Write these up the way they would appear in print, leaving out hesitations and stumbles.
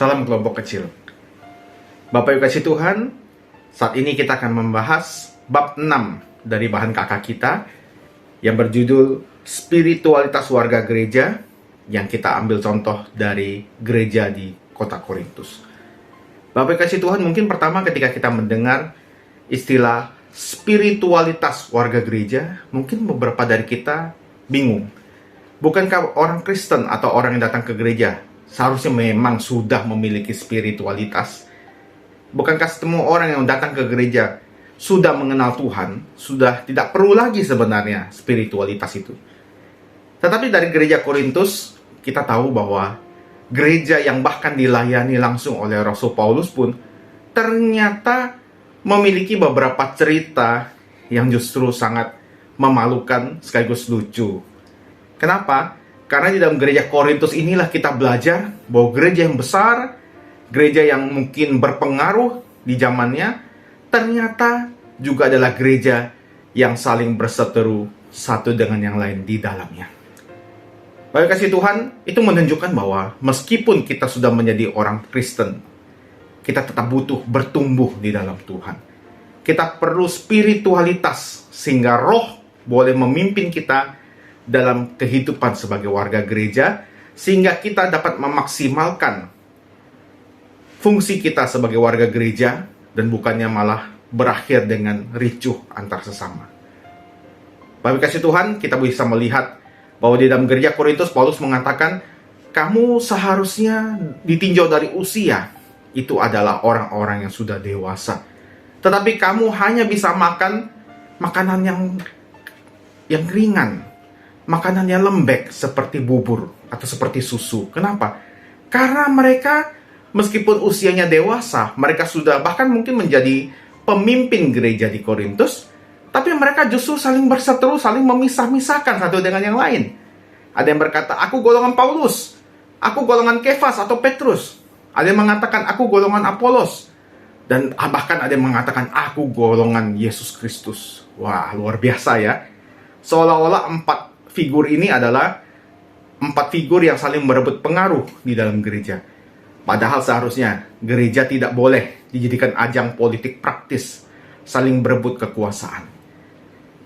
Salam kelompok kecil. Bapak Ibu kasih Tuhan, saat ini kita akan membahas bab 6 dari bahan kakak kita yang berjudul Spiritualitas Warga Gereja, yang kita ambil contoh dari gereja di kota Korintus. Bapak Ibu kasih Tuhan, mungkin pertama ketika kita mendengar istilah spiritualitas warga gereja, mungkin beberapa dari kita bingung. Bukankah orang Kristen atau orang yang datang ke gereja seharusnya memang sudah memiliki spiritualitas? Bukankah semua orang yang datang ke gereja sudah mengenal Tuhan, sudah tidak perlu lagi sebenarnya spiritualitas itu? Tetapi dari gereja Korintus, kita tahu bahwa gereja yang bahkan dilayani langsung oleh Rasul Paulus pun ternyata memiliki beberapa cerita yang justru sangat memalukan sekaligus lucu. Kenapa? Karena di dalam gereja Korintus inilah kita belajar bahwa gereja yang besar, gereja yang mungkin berpengaruh di zamannya, ternyata juga adalah gereja yang saling berseteru satu dengan yang lain di dalamnya. Baik kasih Tuhan, itu menunjukkan bahwa meskipun kita sudah menjadi orang Kristen, kita tetap butuh bertumbuh di dalam Tuhan. Kita perlu spiritualitas sehingga roh boleh memimpin kita dalam kehidupan sebagai warga gereja, sehingga kita dapat memaksimalkan fungsi kita sebagai warga gereja dan bukannya malah berakhir dengan ricuh antar sesama. Bapak kasih Tuhan, kita bisa melihat bahwa di dalam gereja Korintus Paulus mengatakan, kamu seharusnya ditinjau dari usia, itu adalah orang-orang yang sudah dewasa. Tetapi kamu hanya bisa makan makanan yang ringan, makanan yang lembek seperti bubur atau seperti susu. Kenapa? Karena mereka meskipun usianya dewasa, mereka sudah bahkan mungkin menjadi pemimpin gereja di Korintus, tapi mereka justru saling berseteru, saling memisah-misahkan satu dengan yang lain. Ada yang berkata, aku golongan Paulus, aku golongan Kefas atau Petrus. Ada yang mengatakan, aku golongan Apolos. Dan bahkan ada yang mengatakan, aku golongan Yesus Kristus. Wah, luar biasa ya. Seolah-olah 4 figur ini adalah 4 figur yang saling merebut pengaruh di dalam gereja. Padahal seharusnya gereja tidak boleh dijadikan ajang politik praktis, saling berebut kekuasaan.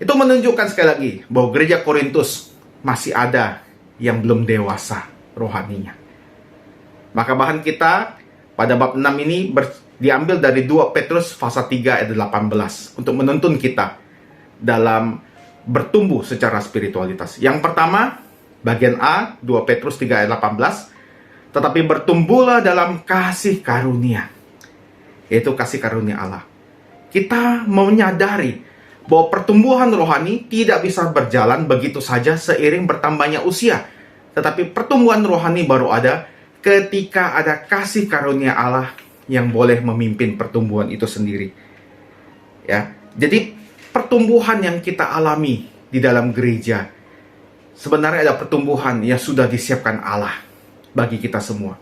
Itu menunjukkan sekali lagi bahwa gereja Korintus masih ada yang belum dewasa rohaninya. Maka bahan kita pada bab 6 ini diambil dari 2 Petrus pasal 3 ayat 18 untuk menuntun kita dalam bertumbuh secara spiritualitas. Yang pertama, bagian A, 2 Petrus 3 ayat 18, tetapi bertumbuhlah dalam kasih karunia, yaitu kasih karunia Allah. Kita menyadari bahwa pertumbuhan rohani tidak bisa berjalan begitu saja seiring bertambahnya usia, tetapi pertumbuhan rohani baru ada ketika ada kasih karunia Allah yang boleh memimpin pertumbuhan itu sendiri. Ya, jadi pertumbuhan yang kita alami di dalam gereja sebenarnya ada pertumbuhan yang sudah disiapkan Allah bagi kita semua.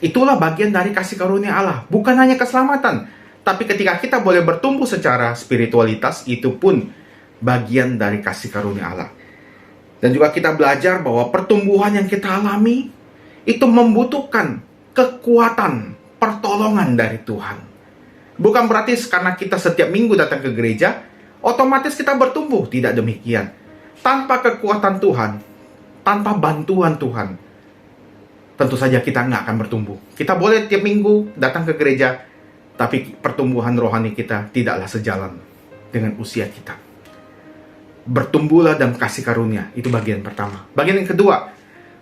Itulah bagian dari kasih karunia Allah. Bukan hanya keselamatan, tapi ketika kita boleh bertumbuh secara spiritualitas, itu pun bagian dari kasih karunia Allah. Dan juga kita belajar bahwa pertumbuhan yang kita alami itu membutuhkan kekuatan, pertolongan dari Tuhan. Bukan berarti karena kita setiap minggu datang ke gereja otomatis kita bertumbuh. Tidak demikian. Tanpa kekuatan Tuhan, tanpa bantuan Tuhan, tentu saja kita nggak akan bertumbuh. Kita boleh tiap minggu datang ke gereja, tapi pertumbuhan rohani kita tidaklah sejalan dengan usia kita. Bertumbuhlah dalam kasih karunia, itu bagian pertama. Bagian yang kedua,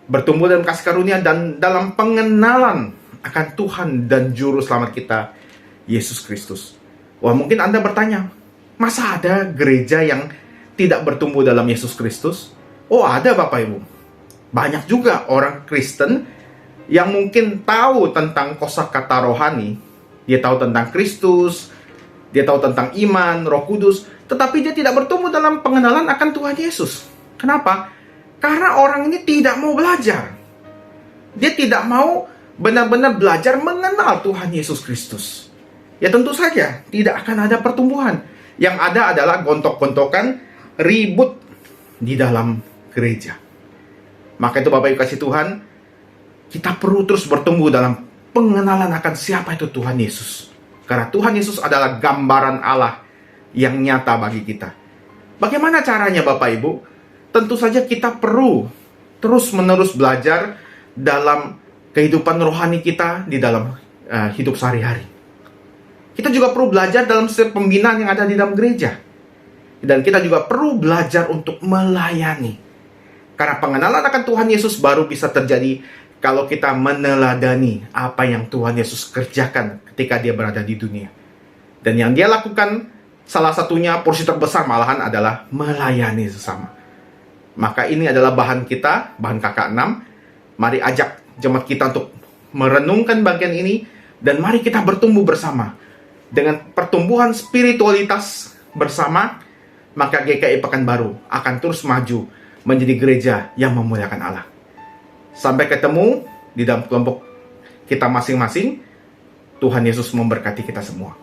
bertumbuh dalam kasih karunia dan dalam pengenalan akan Tuhan dan Juru Selamat kita, Yesus Kristus. Wah, mungkin Anda bertanya, masa ada gereja yang tidak bertumbuh dalam Yesus Kristus? Oh, ada Bapak Ibu. Banyak juga orang Kristen yang mungkin tahu tentang kosakata rohani. Dia tahu tentang Kristus, dia tahu tentang iman, Roh Kudus, tetapi dia tidak bertumbuh dalam pengenalan akan Tuhan Yesus. Kenapa? Karena orang ini tidak mau belajar. Dia tidak mau benar-benar belajar mengenal Tuhan Yesus Kristus. Ya tentu saja tidak akan ada pertumbuhan. Yang ada adalah gontok-gontokan, ribut di dalam gereja. Maka itu Bapak Ibu kasih Tuhan, kita perlu terus bertumbuh dalam pengenalan akan siapa itu Tuhan Yesus. Karena Tuhan Yesus adalah gambaran Allah yang nyata bagi kita. Bagaimana caranya Bapak Ibu? Tentu saja kita perlu terus-menerus belajar dalam kehidupan rohani kita di dalam hidup sehari-hari. Kita juga perlu belajar dalam setiap pembinaan yang ada di dalam gereja. Dan kita juga perlu belajar untuk melayani. Karena pengenalan akan Tuhan Yesus baru bisa terjadi kalau kita meneladani apa yang Tuhan Yesus kerjakan ketika dia berada di dunia. Dan yang dia lakukan, salah satunya porsi terbesar malahan adalah melayani sesama. Maka ini adalah bahan kita, bahan KK6. Mari ajak jemaat kita untuk merenungkan bagian ini. Dan mari kita bertumbuh bersama. Dengan pertumbuhan spiritualitas bersama, maka GKI Pekanbaru akan terus maju menjadi gereja yang memuliakan Allah. Sampai ketemu di dalam kelompok kita masing-masing. Tuhan Yesus memberkati kita semua.